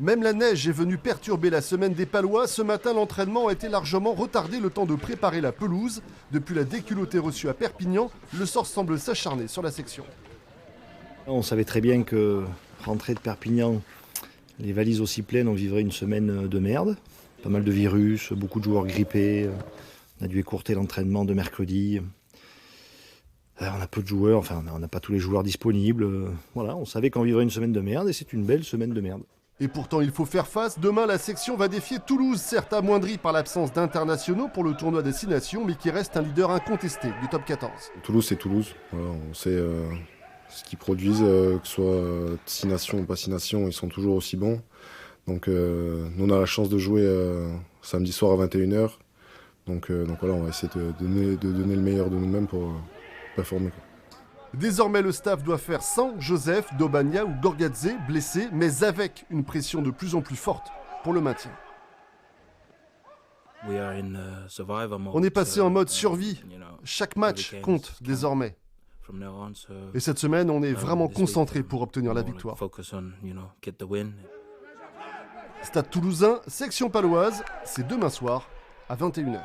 Même la neige est venue perturber la semaine des Palois. Ce matin, l'entraînement a été largement retardé, le temps de préparer la pelouse. Depuis la déculottée reçue à Perpignan, le sort semble s'acharner sur la section. On savait très bien que rentrer de Perpignan, les valises aussi pleines, on vivrait une semaine de merde. Pas mal de virus, beaucoup de joueurs grippés. On a dû écourter l'entraînement de mercredi. On a peu de joueurs, enfin on n'a pas tous les joueurs disponibles. Voilà, on savait qu'on vivrait une semaine de merde et c'est une belle semaine de merde. Et pourtant, il faut faire face. Demain, la section va défier Toulouse, certes amoindrie par l'absence d'internationaux pour le tournoi Destination, mais qui reste un leader incontesté du top 14. Toulouse, c'est Toulouse. Voilà, on sait ce qu'ils produisent, que ce soit 6 nations ou pas 6 nations, ils sont toujours aussi bons. Donc, nous, on a la chance de jouer samedi soir à 21h. Donc voilà, on va essayer de donner le meilleur de nous-mêmes pour performer. Désormais, le staff doit faire sans Joseph, Dobania ou Gorgadze, blessés, mais avec une pression de plus en plus forte pour le maintien. On est passé en mode survie. Chaque match compte désormais. Et cette semaine, on est vraiment concentré pour obtenir la victoire. Stade Toulousain, section paloise, c'est demain soir à 21h.